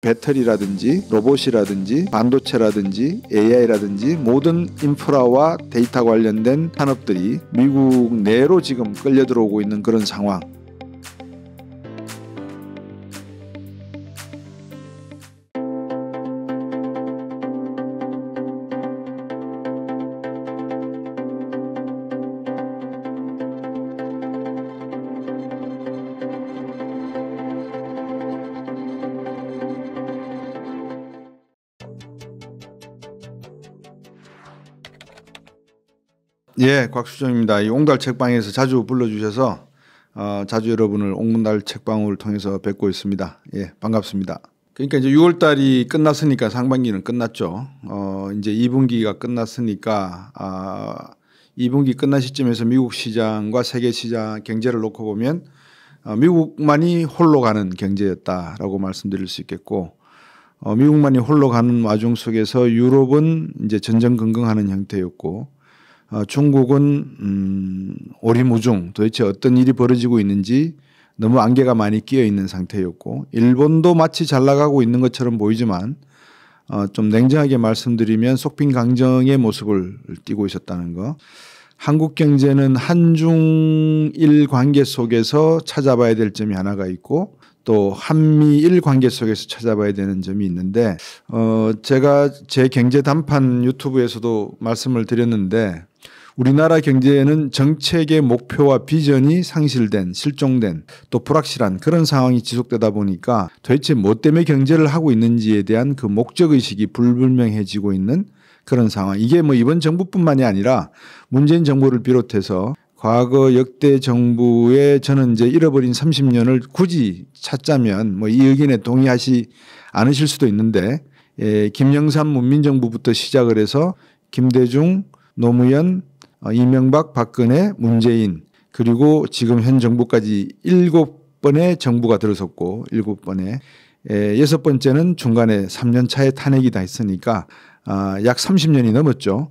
배터리라든지 로봇이라든지 반도체라든지 AI라든지 모든 인프라와 데이터 관련된 산업들이 미국 내로 지금 끌려 들어오고 있는 그런 상황. 예, 곽수정입니다. 이 옹달 책방에서 자주 불러주셔서 자주 여러분을 옹달 책방을 통해서 뵙고 있습니다. 예, 반갑습니다. 그러니까 이제 6월 달이 끝났으니까 상반기는 끝났죠. 이제 2분기가 끝났으니까 2분기 끝난 시점에서 미국 시장과 세계 시장 경제를 놓고 보면 미국만이 홀로 가는 경제였다라고 말씀드릴 수 있겠고, 미국만이 홀로 가는 와중 속에서 유럽은 이제 전전긍긍하는 형태였고, 중국은 오리무중 도대체 어떤 일이 벌어지고 있는지 너무 안개가 많이 끼어 있는 상태였고, 일본도 마치 잘 나가고 있는 것처럼 보이지만 좀 냉정하게 말씀드리면 속빈강정의 모습을 띠고 있었다는 거. 한국 경제는 한중일 관계 속에서 찾아봐야 될 점이 하나가 있고, 또 한미일 관계 속에서 찾아봐야 되는 점이 있는데, 제가 제 경제 단판 유튜브에서도 말씀을 드렸는데, 우리나라 경제에는 정책의 목표와 비전이 상실된, 실종된, 또 불확실한 그런 상황이 지속되다 보니까 도대체 뭐 때문에 경제를 하고 있는지에 대한 그 목적의식이 불분명해지고 있는 그런 상황. 이게 뭐 이번 정부뿐만이 아니라 문재인 정부를 비롯해서 과거 역대 정부의 저는 이제 잃어버린 30년을 굳이 찾자면 뭐 이 의견에 동의하시 않으실 수도 있는데, 김영삼 문민정부부터 시작을 해서 김대중, 노무현, 이명박, 박근혜, 문재인, 그리고 지금 현 정부까지 7번의 정부가 들어섰고 7번에 6번째는 중간에 3년 차에 탄핵이 다 있으니까 약 30년이 넘었죠.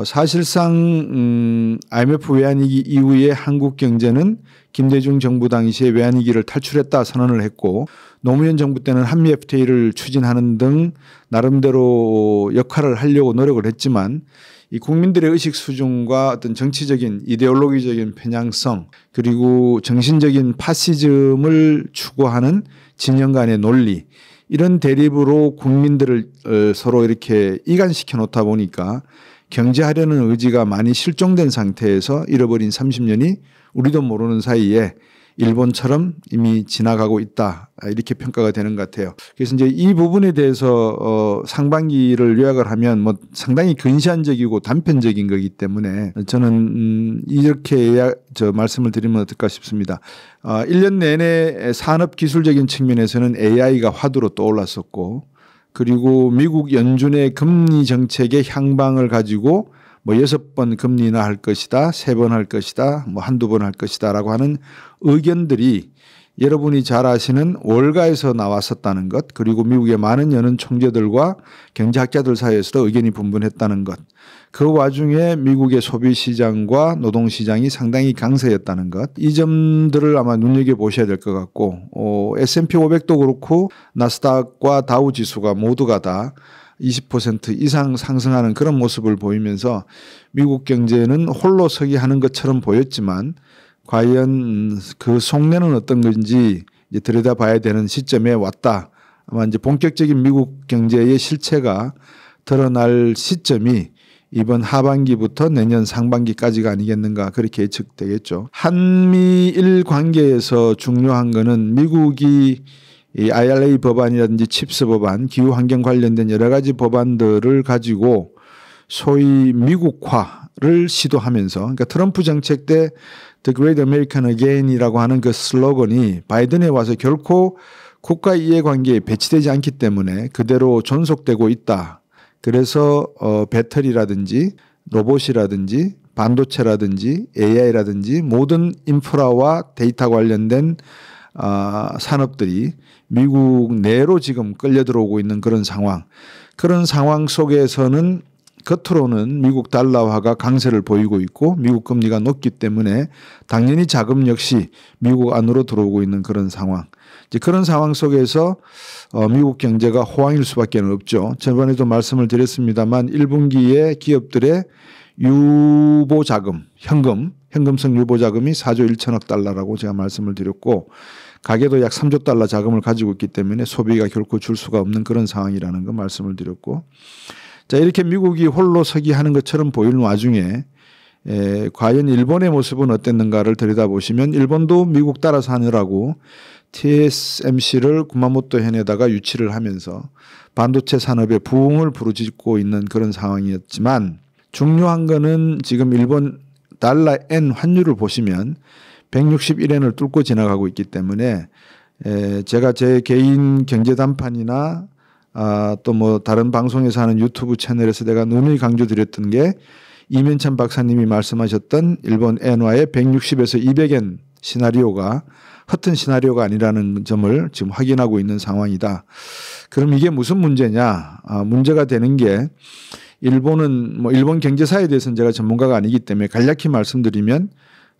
사실상 IMF 외환위기 이후에 한국 경제는 김대중 정부 당시에 외환위기를 탈출했다 선언을 했고, 노무현 정부 때는 한미 FTA를 추진하는 등 나름대로 역할을 하려고 노력을 했지만, 이 국민들의 의식 수준과 어떤 정치적인 이데올로기적인 편향성, 그리고 정신적인 파시즘을 추구하는 진영 간의 논리, 이런 대립으로 국민들을 서로 이렇게 이간시켜 놓다 보니까 경제하려는 의지가 많이 실종된 상태에서 잃어버린 30년이 우리도 모르는 사이에 일본처럼 이미 지나가고 있다, 이렇게 평가가 되는 것 같아요. 그래서 이제 이 부분에 대해서 상반기를 요약을 하면 뭐 상당히 근시안적이고 단편적인 거기 때문에 저는 이렇게 말씀을 드리면 어떨까 싶습니다. 1년 내내 산업 기술적인 측면에서는 AI가 화두로 떠올랐었고, 그리고 미국 연준의 금리 정책의 향방을 가지고 뭐 6번 금리나 할 것이다, 3번 할 것이다, 뭐 한두 번 할 것이다 라고 하는 의견들이 여러분이 잘 아시는 월가에서 나왔었다는 것, 그리고 미국의 많은 연은 총재들과 경제학자들 사이에서도 의견이 분분했다는 것, 그 와중에 미국의 소비시장과 노동시장이 상당히 강세였다는 것, 이 점들을 아마 눈여겨보셔야 될 것 같고, S&P 500도 그렇고 나스닥과 다우지수가 모두가 다 20% 이상 상승하는 그런 모습을 보이면서 미국 경제는 홀로 서기 하는 것처럼 보였지만, 과연 그 속내는 어떤 건지 이제 들여다봐야 되는 시점에 왔다. 아마 이제 본격적인 미국 경제의 실체가 드러날 시점이 이번 하반기부터 내년 상반기까지가 아니겠는가, 그렇게 예측되겠죠. 한미일 관계에서 중요한 거는 미국이 이 IRA 법안이라든지 칩스 법안, 기후환경 관련된 여러 가지 법안들을 가지고 소위 미국화를 시도하면서, 그러니까 트럼프 정책 때 The Great American Again이라고 하는 그 슬로건이 바이든에 와서 결코 국가 이해관계에 배치되지 않기 때문에 그대로 존속되고 있다. 그래서 배터리라든지 로봇이라든지 반도체라든지 AI라든지 모든 인프라와 데이터 관련된 산업들이 미국 내로 지금 끌려 들어오고 있는 그런 상황. 그런 상황 속에서는 겉으로는 미국 달러화가 강세를 보이고 있고 미국 금리가 높기 때문에 당연히 자금 역시 미국 안으로 들어오고 있는 그런 상황. 이제 그런 상황 속에서 미국 경제가 호황일 수밖에 없죠. 저번에도 말씀을 드렸습니다만 1분기에 기업들의 유보 자금, 현금성 유보 자금이 4조 1천억 달러라고 제가 말씀을 드렸고 가계도 약 3조 달러 자금을 가지고 있기 때문에 소비가 결코 줄 수가 없는 그런 상황이라는 거 말씀을 드렸고 자 이렇게 미국이 홀로 서기 하는 것처럼 보이는 와중에 과연 일본의 모습은 어땠는가를 들여다보시면 일본도 미국 따라서 하느라고 TSMC를 구마모토 현에다가 유치를 하면서 반도체 산업의 부흥을 부르짖고 있는 그런 상황이었지만 중요한 거는 지금 일본 달러 엔 환율을 보시면 161엔을 뚫고 지나가고 있기 때문에 제가 제 개인 경제 단판이나 또 뭐 다른 방송에서 하는 유튜브 채널에서 내가 누누이 강조드렸던 게 이면찬 박사님이 말씀하셨던 일본 엔화의 160에서 200엔 시나리오가 허튼 시나리오가 아니라는 점을 지금 확인하고 있는 상황이다. 그럼 이게 무슨 문제냐? 문제가 되는 게 일본은 뭐 일본 경제사에 대해서는 제가 전문가가 아니기 때문에 간략히 말씀드리면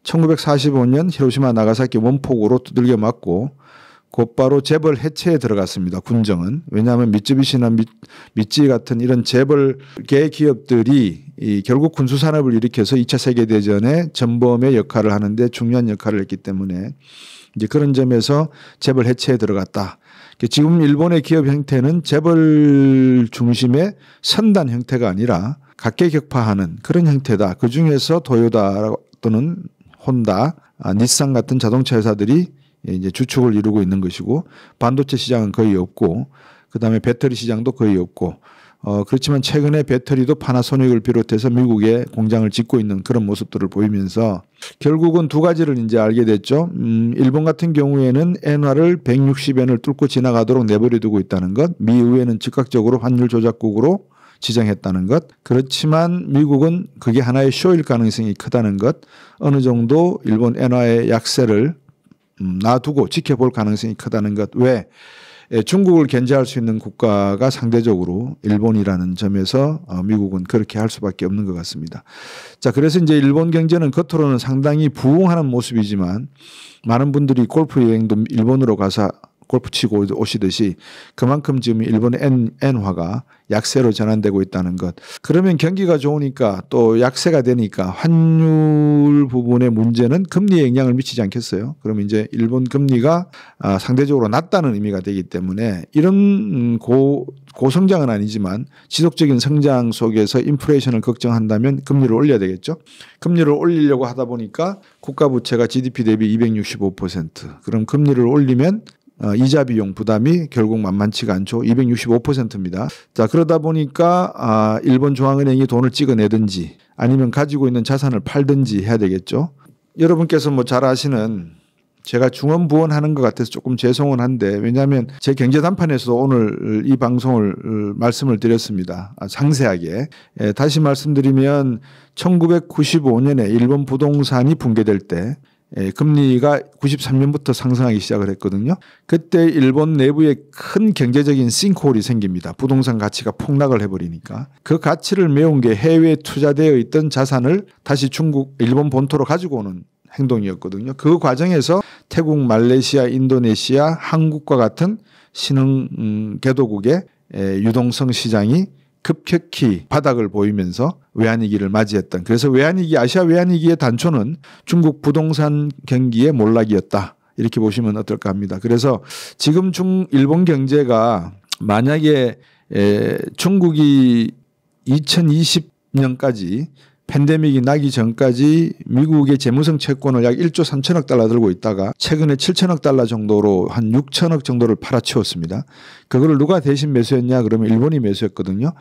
1945년 히로시마 나가사키 원폭우로 두들겨 맞고 곧바로 재벌 해체에 들어갔습니다. 군정은. 왜냐하면 미쯔비시나 미쯔이 같은 이런 재벌계 기업들이 결국 군수산업을 일으켜서 2차 세계대전에 전범의 역할을 하는데 중요한 역할을 했기 때문에 이제 그런 점에서 재벌 해체에 들어갔다. 지금 일본의 기업 형태는 재벌 중심의 선단 형태가 아니라 각계격파하는 그런 형태다. 그중에서 도요타 또는 혼다, 닛산 같은 자동차 회사들이 이제 주축을 이루고 있는 것이고 반도체 시장은 거의 없고 그다음에 배터리 시장도 거의 없고 그렇지만 최근에 배터리도 파나소닉을 비롯해서 미국에 공장을 짓고 있는 그런 모습들을 보이면서 결국은 두 가지를 이제 알게 됐죠. 일본 같은 경우에는 엔화를 160엔을 뚫고 지나가도록 내버려 두고 있다는 것, 미 의회는 즉각적으로 환율 조작국으로 지정했다는 것. 그렇지만 미국은 그게 하나의 쇼일 가능성이 크다는 것, 어느 정도 일본 엔화의 약세를 놔두고 지켜볼 가능성이 크다는 것. 왜? 중국을 견제할 수 있는 국가가 상대적으로 일본이라는 점에서 미국은 그렇게 할 수밖에 없는 것 같습니다. 자, 그래서 이제 일본 경제는 겉으로는 상당히 부흥하는 모습이지만 많은 분들이 골프 여행도 일본으로 가서 골프 치고 오시듯이 그만큼 지금 일본의 엔화가 약세로 전환되고 있다는 것. 그러면 경기가 좋으니까 또 약세가 되니까 환율 부분의 문제는 금리에 영향을 미치지 않겠어요? 그러면 이제 일본 금리가 상대적으로 낮다는 의미가 되기 때문에 이런 고성장은 아니지만 지속적인 성장 속에서 인플레이션을 걱정한다면 금리를 올려야 되겠죠. 금리를 올리려고 하다 보니까 국가 부채가 GDP 대비 265%. 그럼 금리를 올리면 이자 비용 부담이 결국 만만치가 않죠. 265%입니다. 자, 그러다 보니까 일본 중앙은행이 돈을 찍어내든지 아니면 가지고 있는 자산을 팔든지 해야 되겠죠. 여러분께서 뭐 잘 아시는 제가 중언부언하는 것 같아서 조금 죄송은 한데 왜냐하면 제 경제 단판에서도 오늘 이 방송을 말씀을 드렸습니다. 상세하게. 다시 말씀드리면 1995년에 일본 부동산이 붕괴될 때 금리가 93년부터 상승하기 시작을 했거든요. 그때 일본 내부에 큰 경제적인 싱크홀이 생깁니다. 부동산 가치가 폭락을 해버리니까. 그 가치를 메운 게 해외에 투자되어 있던 자산을 다시 일본 본토로 가지고 오는 행동이었거든요. 그 과정에서 태국, 말레이시아, 인도네시아, 한국과 같은 신흥 개도국의 유동성 시장이 급격히 바닥을 보이면서 외환위기를 맞이했던, 그래서 아시아 외환위기의 단초는 중국 부동산 경기의 몰락이었다, 이렇게 보시면 어떨까 합니다. 그래서 지금 일본 경제가 만약에 중국이 2020년까지 팬데믹이 나기 전까지 미국의 재무성 채권을 약 1조 3천억 달러 들고 있다가 최근에 7천억 달러 정도로 한 6천억 정도를 팔아치웠습니다. 그거를 누가 대신 매수했냐 그러면 일본이 매수했거든요.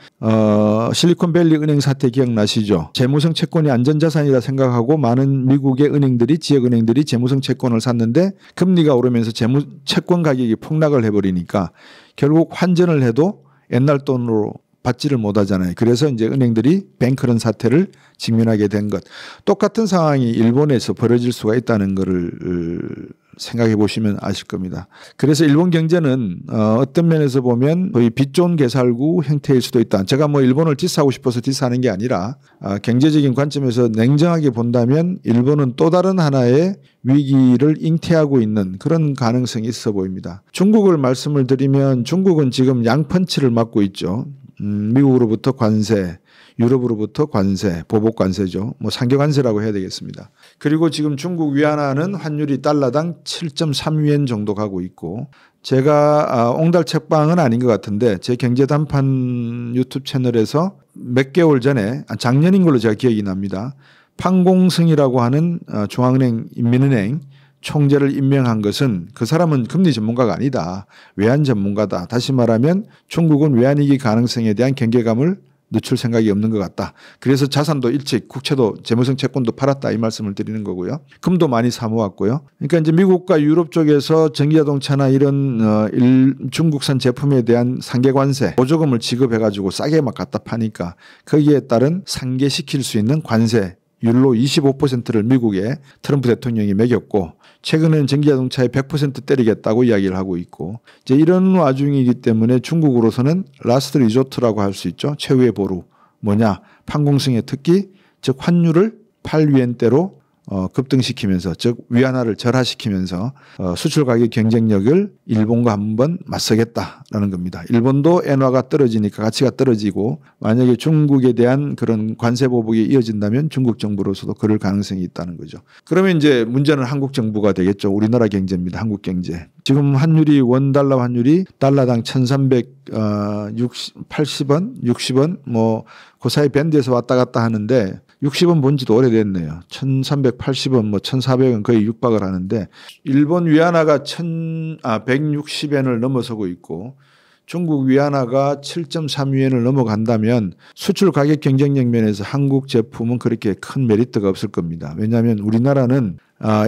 실리콘밸리 은행 사태 기억나시죠? 재무성 채권이 안전자산이라 생각하고 많은 미국의 은행들이, 지역은행들이 재무성 채권을 샀는데 금리가 오르면서 채권 가격이 폭락을 해버리니까 결국 환전을 해도 옛날 돈으로 받지를 못하잖아요. 그래서 이제 은행들이 뱅크런 사태를 직면하게 된 것. 똑같은 상황이 일본에서 벌어질 수가 있다는 것을 생각해 보시면 아실 겁니다. 그래서 일본 경제는 어떤 면에서 보면 거의 빚 좋은 개살구 형태일 수도 있다. 제가 뭐 일본을 디스하고 싶어서 디스하는 게 아니라 경제적인 관점에서 냉정하게 본다면 일본은 또 다른 하나의 위기를 잉태하고 있는 그런 가능성이 있어 보입니다. 중국을 말씀을 드리면 중국은 지금 양펀치를 맞고 있죠. 미국으로부터 관세, 유럽으로부터 관세, 보복 관세죠. 뭐 상계 관세라고 해야 되겠습니다. 그리고 지금 중국 위안화는 환율이 달러당 7.3위엔 정도 가고 있고, 제가 옹달 책방은 아닌 것 같은데 제 경제단판 유튜브 채널에서 몇 개월 전에 작년인 걸로 제가 기억이 납니다. 판공승이라고 하는 중앙은행 인민은행 총재를 임명한 것은 그 사람은 금리 전문가가 아니다. 외환 전문가다. 다시 말하면 중국은 외환위기 가능성에 대한 경계감을 늦출 생각이 없는 것 같다. 그래서 자산도 일찍 국채도 재무성 채권도 팔았다 이 말씀을 드리는 거고요. 금도 많이 사모았고요. 그러니까 이제 미국과 유럽 쪽에서 전기자동차나 이런 중국산 제품에 대한 상계관세 보조금을 지급해가지고 싸게 막 갖다 파니까 거기에 따른 상계시킬 수 있는 관세 율로 25%를 미국에 트럼프 대통령이 매겼고 최근에는 전기자동차에 100% 때리겠다고 이야기를 하고 있고 이제 이런 와중이기 때문에 중국으로서는 라스트 리조트라고 할 수 있죠. 최후의 보루 뭐냐 판공승의 특기 즉 환율을 8위엔대로 급등시키면서 즉 위안화를 절하시키면서 수출 가격 경쟁력을 일본과 한번 맞서겠다라는 겁니다. 일본도 엔화가 떨어지니까 가치가 떨어지고 만약에 중국에 대한 그런 관세 보복이 이어진다면 중국 정부로서도 그럴 가능성이 있다는 거죠. 그러면 이제 문제는 한국 정부가 되겠죠. 우리나라 경제입니다. 한국 경제. 지금 환율이 원달러 환율이 달러당 1380원, 60원 뭐 그 사이 밴드에서 왔다 갔다 하는데 60원 본 지도 오래됐네요. 1380원, 뭐 1400원 거의 육박을 하는데 일본 위안화가 160엔을 넘어서고 있고 중국 위안화가 7.3위엔을 넘어간다면 수출 가격 경쟁력 면에서 한국 제품은 그렇게 큰 메리트가 없을 겁니다. 왜냐하면 우리나라는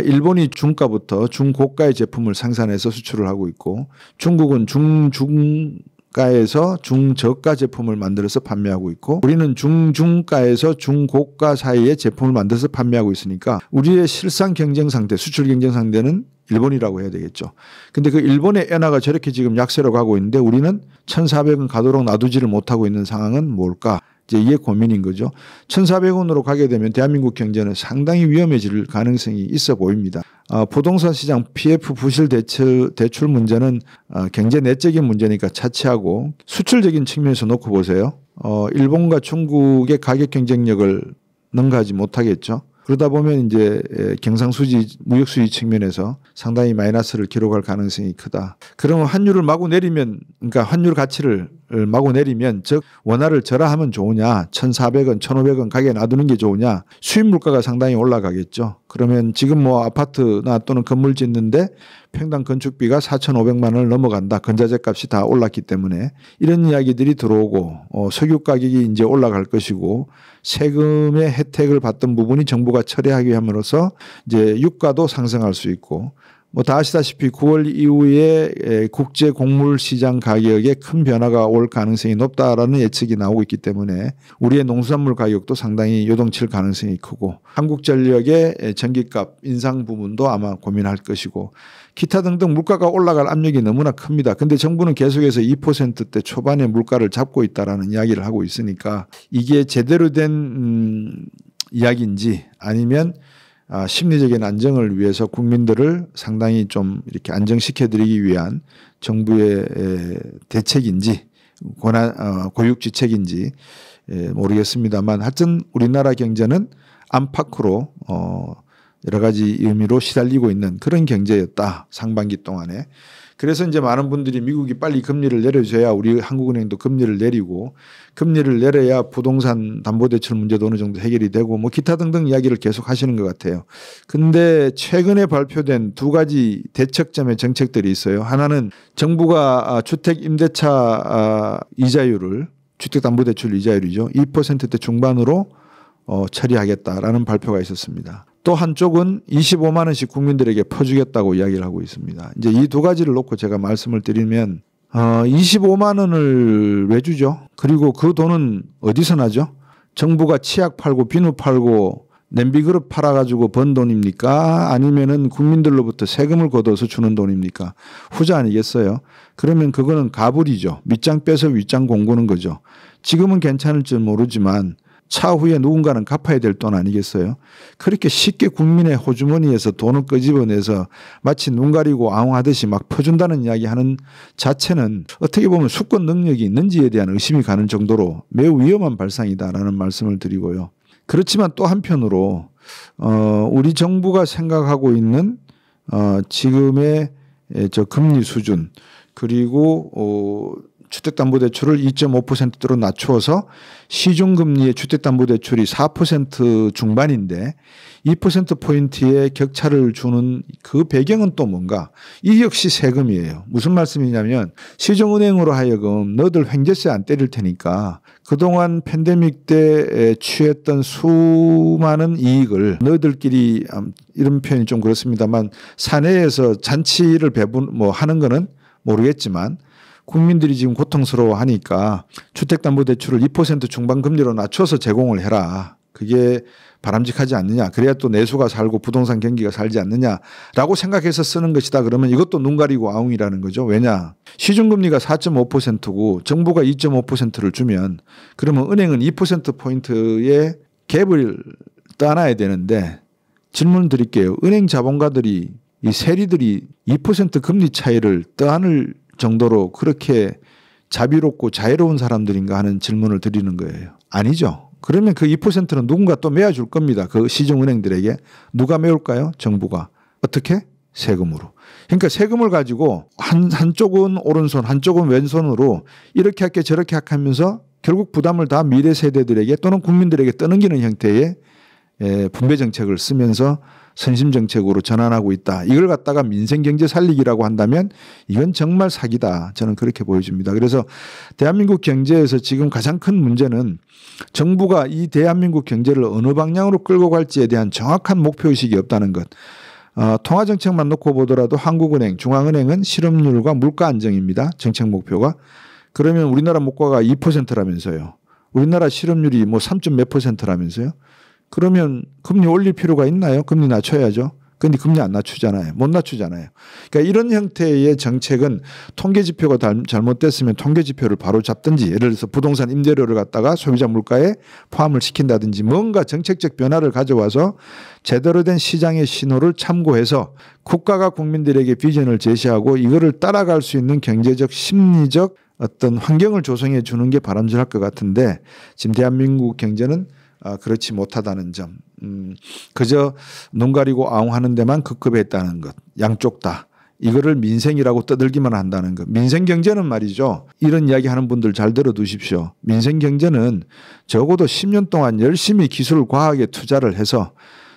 일본이 중가부터 중고가의 제품을 생산해서 수출을 하고 있고 중국은 중가에서 중저가 제품을 만들어서 판매하고 있고 우리는 중중가에서 중고가 사이의 제품을 만들어서 판매하고 있으니까 우리의 실상 경쟁 상대, 수출 경쟁 상대는 일본이라고 해야 되겠죠. 근데 그 일본의 엔화가 저렇게 지금 약세로 가고 있는데 우리는 1,400원 가도록 놔두지를 못하고 있는 상황은 뭘까? 이제 이게 고민인 거죠. 1,400원으로 가게 되면 대한민국 경제는 상당히 위험해질 가능성이 있어 보입니다. 부동산 시장 PF 부실 대출 문제는 경제 내적인 문제니까 차치하고 수출적인 측면에서 놓고 보세요. 일본과 중국의 가격 경쟁력을 능가하지 못하겠죠. 그러다 보면 이제 경상수지 무역수지 측면에서 상당히 마이너스를 기록할 가능성이 크다. 그러면 환율을 마구 내리면 그러니까 환율 가치를 마구 내리면 즉 원화를 절하하면 좋으냐 1,400원 1,500원 가게 놔두는 게 좋으냐 수입 물가가 상당히 올라가겠죠. 그러면 지금 뭐 아파트나 또는 건물 짓는데 평당 건축비가 4,500만 원을 넘어간다. 건자재 값이 다 올랐기 때문에 이런 이야기들이 들어오고 석유 가격이 이제 올라갈 것이고 세금의 혜택을 받던 부분이 정부가 처리하게 함으로써 이제 유가도 상승할 수 있고 뭐 다 아시다시피 9월 이후에 국제 곡물 시장 가격에 큰 변화가 올 가능성이 높다라는 예측이 나오고 있기 때문에 우리의 농수산물 가격도 상당히 요동칠 가능성이 크고 한국전력의 전기값 인상 부분도 아마 고민할 것이고 기타 등등 물가가 올라갈 압력이 너무나 큽니다. 근데 정부는 계속해서 2%대 초반의 물가를 잡고 있다라는 이야기를 하고 있으니까 이게 제대로 된 이야기인지 아니면 심리적인 안정을 위해서 국민들을 상당히 좀 이렇게 안정시켜드리기 위한 정부의 대책인지 고육지책인지 모르겠습니다만 하여튼 우리나라 경제는 안팎으로 여러 가지 의미로 시달리고 있는 그런 경제였다. 상반기 동안에. 그래서 이제 많은 분들이 미국이 빨리 금리를 내려줘야 우리 한국은행도 금리를 내리고 금리를 내려야 부동산 담보대출 문제도 어느 정도 해결이 되고 뭐 기타 등등 이야기를 계속 하시는 것 같아요. 근데 최근에 발표된 두 가지 대척점의 정책들이 있어요. 하나는 정부가 주택 임대차 이자율을 주택담보대출 이자율이죠. 2%대 중반으로 처리하겠다라는 발표가 있었습니다. 또 한쪽은 25만 원씩 국민들에게 퍼주겠다고 이야기를 하고 있습니다. 이제 이 두 가지를 놓고 제가 말씀을 드리면 25만 원을 왜 주죠? 그리고 그 돈은 어디서 나죠? 정부가 치약 팔고 비누 팔고 냄비 그릇 팔아가지고 번 돈입니까? 아니면은 국민들로부터 세금을 걷어서 주는 돈입니까? 후자 아니겠어요? 그러면 그거는 가불이죠. 밑장 빼서 윗장 공구는 거죠. 지금은 괜찮을지 모르지만 차후에 누군가는 갚아야 될 돈 아니겠어요? 그렇게 쉽게 국민의 호주머니에서 돈을 끄집어내서 마치 눈 가리고 아웅하듯이 막 퍼준다는 이야기 하는 자체는 어떻게 보면 수권 능력이 있는지에 대한 의심이 가는 정도로 매우 위험한 발상이다라는 말씀을 드리고요. 그렇지만 또 한편으로 우리 정부가 생각하고 있는 지금의 저 금리 수준 그리고 주택담보대출을 2.5%로 낮추어서 시중금리의 주택담보대출이 4% 중반인데 2%포인트의 격차를 주는 그 배경은 또 뭔가? 이 역시 세금이에요. 무슨 말씀이냐면 시중은행으로 하여금 너들 횡재세 안 때릴 테니까 그동안 팬데믹 때 취했던 수많은 이익을 너희들끼리 이런 표현이 좀 그렇습니다만 사내에서 잔치를 하는 거는 모르겠지만 국민들이 지금 고통스러워하니까 주택담보대출을 2% 중반 금리로 낮춰서 제공을 해라. 그게 바람직하지 않느냐. 그래야 또 내수가 살고 부동산 경기가 살지 않느냐라고 생각해서 쓰는 것이다. 그러면 이것도 눈 가리고 아웅이라는 거죠. 왜냐. 시중금리가 4.5%고 정부가 2.5%를 주면 그러면 은행은 2%포인트의 갭을 떠안아야 되는데 질문 드릴게요. 은행 자본가들이 이 세리들이 2% 금리 차이를 떠안을 정도로 그렇게 자비롭고 자애로운 사람들인가 하는 질문을 드리는 거예요. 아니죠. 그러면 그 2%는 누군가 또 메워줄 겁니다. 그 시중은행들에게. 누가 메울까요? 정부가. 어떻게? 세금으로. 그러니까 세금을 가지고 한쪽은 오른손 한쪽은 왼손으로 이렇게 할게 저렇게 할게 하면서 결국 부담을 다 미래 세대들에게 또는 국민들에게 떠넘기는 형태의 분배 정책을 쓰면서 선심 정책으로 전환하고 있다. 이걸 갖다가 민생 경제 살리기라고 한다면 이건 정말 사기다. 저는 그렇게 보여집니다. 그래서 대한민국 경제에서 지금 가장 큰 문제는 정부가 이 대한민국 경제를 어느 방향으로 끌고 갈지에 대한 정확한 목표의식이 없다는 것. 통화정책만 놓고 보더라도 한국은행, 중앙은행은 실업률과 물가 안정입니다. 정책 목표가. 그러면 우리나라 물가가 2%라면서요. 우리나라 실업률이 뭐 3. 몇 %라면서요. 그러면 금리 올릴 필요가 있나요? 금리 낮춰야죠. 근데 금리 안 낮추잖아요. 못 낮추잖아요. 그러니까 이런 형태의 정책은 통계 지표가 잘못됐으면 통계 지표를 바로 잡든지 예를 들어서 부동산 임대료를 갖다가 소비자 물가에 포함을 시킨다든지 뭔가 정책적 변화를 가져와서 제대로 된 시장의 신호를 참고해서 국가가 국민들에게 비전을 제시하고 이거를 따라갈 수 있는 경제적 심리적 어떤 환경을 조성해 주는 게 바람직할 것 같은데 지금 대한민국 경제는 그렇지 못하다는 점. 그저 눈 가리고 아웅하는 데만 급급했다는 것. 양쪽 다. 이거를 민생이라고 떠들기만 한다는 것. 민생 경제는 말이죠. 이런 이야기 하는 분들 잘 들어두십시오. 민생 경제는 적어도 10년 동안 열심히 기술 과학에 투자를 해서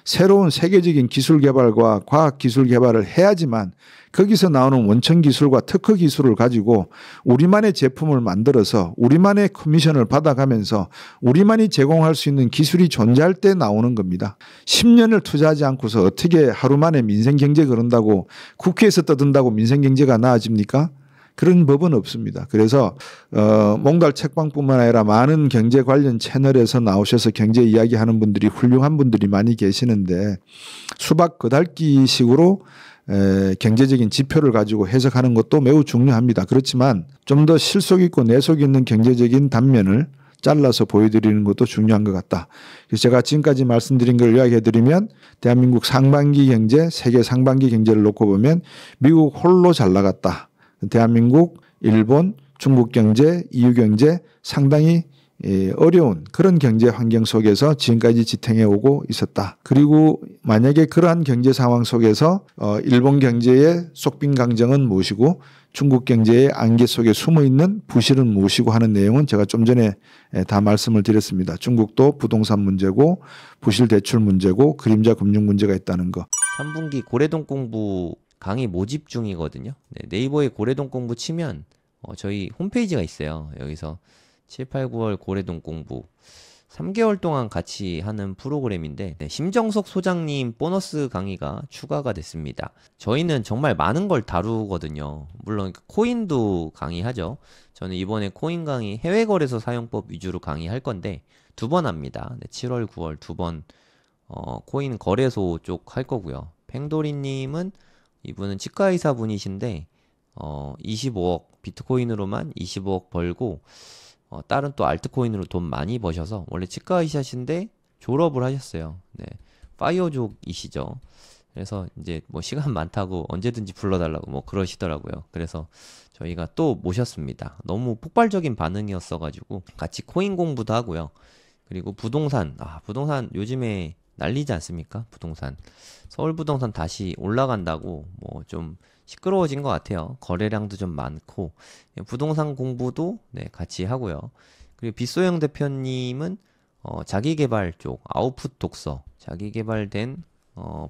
새로운 세계적인 기술 개발과 과학 기술 개발을 해야지만 거기서 나오는 원천 기술과 특허 기술을 가지고 우리만의 제품을 만들어서 우리만의 커미션을 받아가면서 우리만이 제공할 수 있는 기술이 존재할 때 나오는 겁니다. 10년을 투자하지 않고서 어떻게 하루 만에 민생경제 그런다고 국회에서 떠든다고 민생경제가 나아집니까? 그런 법은 없습니다. 그래서 몽달 책방뿐만 아니라 많은 경제 관련 채널에서 나오셔서 경제 이야기하는 분들이 훌륭한 분들이 많이 계시는데 수박 겉핥기식으로 경제적인 지표를 가지고 해석하는 것도 매우 중요합니다. 그렇지만 좀 더 실속 있고 내속 있는 경제적인 단면을 잘라서 보여드리는 것도 중요한 것 같다. 그래서 제가 지금까지 말씀드린 걸 요약해드리면 대한민국 상반기 경제, 세계 상반기 경제를 놓고 보면 미국 홀로 잘 나갔다. 대한민국, 일본, 중국 경제, EU 경제 상당히 어려운 그런 경제 환경 속에서 지금까지 지탱해 오고 있었다. 그리고 만약에 그러한 경제 상황 속에서 일본 경제의 속빈강정은 무엇이고 중국 경제의 안개 속에 숨어있는 부실은 무엇이고 하는 내용은 제가 좀 전에 다 말씀을 드렸습니다. 중국도 부동산 문제고 부실 대출 문제고 그림자 금융 문제가 있다는 거. 3분기 고래동 공부 강의 모집 중이거든요. 네이버에 고래동 공부 치면 저희 홈페이지가 있어요. 여기서 7, 8, 9월 고래동 공부 3개월 동안 같이 하는 프로그램인데 심정석 소장님 보너스 강의가 추가가 됐습니다. 저희는 정말 많은 걸 다루거든요. 물론 코인도 강의하죠. 저는 이번에 코인 강의 해외거래소 사용법 위주로 강의할 건데 2번 합니다. 7월, 9월 2번 코인 거래소 쪽 할 거고요. 팽돌이님은 이분은 치과의사 분이신데 25억 비트코인으로만 25억 벌고 다른 또 알트코인으로 돈 많이 버셔서 원래 치과의사신데 졸업을 하셨어요. 네, 파이어족이시죠. 그래서 이제 뭐 시간 많다고 언제든지 불러달라고 뭐 그러시더라고요. 그래서 저희가 또 모셨습니다. 너무 폭발적인 반응이었어가지고 같이 코인 공부도 하고요. 그리고 부동산, 부동산 요즘에 난리지 않습니까? 부동산. 서울 부동산 다시 올라간다고 뭐 좀 시끄러워진 것 같아요. 거래량도 좀 많고 부동산 공부도 네, 같이 하고요. 그리고 빗소영 대표님은 자기개발 쪽 아웃풋 독서 자기개발된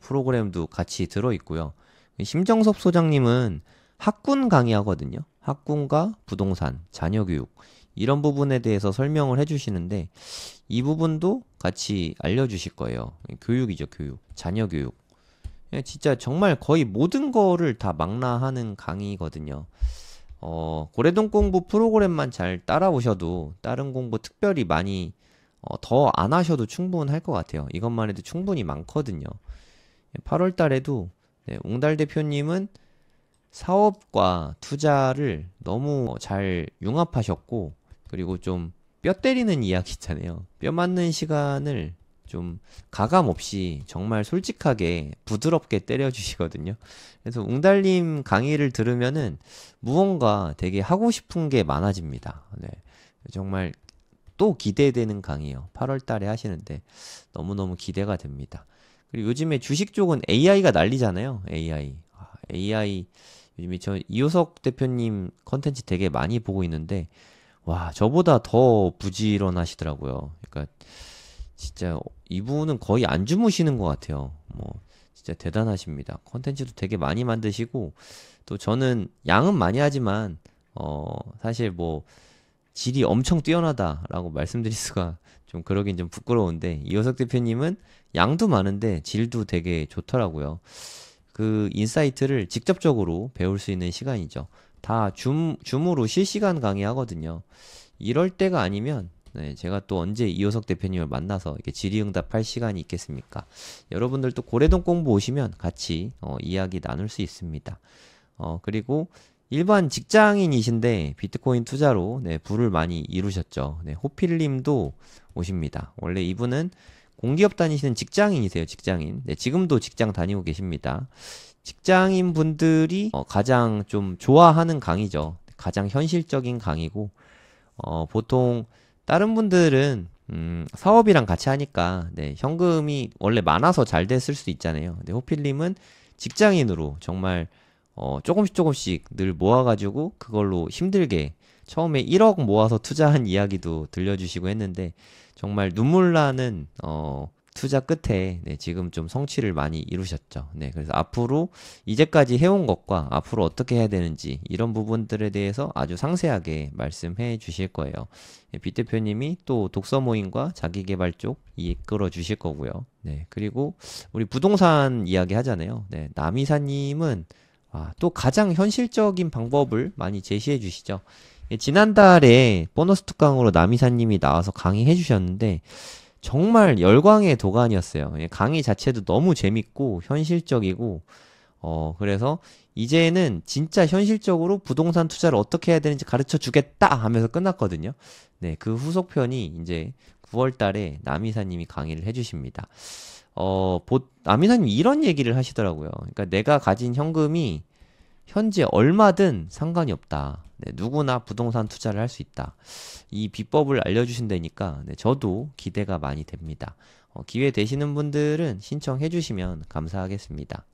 프로그램도 같이 들어있고요. 심정섭 소장님은 학군 강의하거든요. 학군과 부동산, 자녀교육 이런 부분에 대해서 설명을 해주시는데 이 부분도 같이 알려주실 거예요. 교육이죠, 교육. 자녀교육. 진짜 정말 거의 모든 거를 다 망라하는 강의거든요. 고래동 공부 프로그램만 잘 따라오셔도 다른 공부 특별히 많이 더 안 하셔도 충분할 것 같아요. 이것만 해도 충분히 많거든요. 8월 달에도 네, 웅달 대표님은 사업과 투자를 너무 잘 융합하셨고 그리고 좀 뼈 때리는 이야기 있잖아요. 뼈 맞는 시간을 좀 가감 없이 정말 솔직하게 부드럽게 때려주시거든요. 그래서 웅달님 강의를 들으면은 무언가 되게 하고 싶은 게 많아집니다. 네. 정말 또 기대되는 강의예요. 8월 달에 하시는데 너무너무 기대가 됩니다. 그리고 요즘에 주식 쪽은 AI가 난리잖아요. AI 요즘에 저 이호석 대표님 컨텐츠 되게 많이 보고 있는데 와 저보다 더 부지런하시더라고요. 그러니까 진짜 이분은 거의 안 주무시는 것 같아요. 뭐 진짜 대단하십니다. 컨텐츠도 되게 많이 만드시고 또 저는 양은 많이 하지만 사실 뭐 질이 엄청 뛰어나다라고 말씀드릴 수가 좀 그러긴 좀 부끄러운데 이호석 대표님은 양도 많은데 질도 되게 좋더라고요. 그 인사이트를 직접적으로 배울 수 있는 시간이죠. 다 줌으로 실시간 강의하거든요. 이럴 때가 아니면 네, 제가 또 언제 이호석 대표님을 만나서 이렇게 질의응답할 시간이 있겠습니까? 여러분들도 고래동 공부 오시면 같이 이야기 나눌 수 있습니다. 그리고 일반 직장인이신데 비트코인 투자로 네, 부를 많이 이루셨죠. 네, 호필님도 오십니다. 원래 이분은 공기업 다니시는 직장인이세요. 직장인. 네, 지금도 직장 다니고 계십니다. 직장인 분들이 가장 좀 좋아하는 강의죠. 가장 현실적인 강의고 보통 다른 분들은 사업이랑 같이 하니까 네, 현금이 원래 많아서 잘 됐을 수도 있잖아요. 근데 호필님은 직장인으로 정말 조금씩 늘 모아가지고 그걸로 힘들게 처음에 1억 모아서 투자한 이야기도 들려주시고 했는데 정말 눈물 나는 투자 끝에 네, 지금 좀 성취를 많이 이루셨죠. 네, 그래서 앞으로 이제까지 해온 것과 앞으로 어떻게 해야 되는지 이런 부분들에 대해서 아주 상세하게 말씀해 주실 거예요. 네, 빗 대표님이 또 독서 모임과 자기계발 쪽 이끌어 주실 거고요. 네, 그리고 우리 부동산 이야기 하잖아요. 네, 남이사님은 또 가장 현실적인 방법을 많이 제시해 주시죠. 지난달에 보너스 특강으로 남이사님이 나와서 강의해 주셨는데 정말 열광의 도가니였어요. 강의 자체도 너무 재밌고 현실적이고 그래서 이제는 진짜 현실적으로 부동산 투자를 어떻게 해야 되는지 가르쳐 주겠다 하면서 끝났거든요. 네, 그 후속편이 이제 9월 달에 남이사님이 강의를 해주십니다. 남이사님이 이런 얘기를 하시더라고요. 그러니까 내가 가진 현금이 현재 얼마든 상관이 없다. 네, 누구나 부동산 투자를 할 수 있다. 이 비법을 알려주신다니까 네, 저도 기대가 많이 됩니다. 기회 되시는 분들은 신청해 주시면 감사하겠습니다.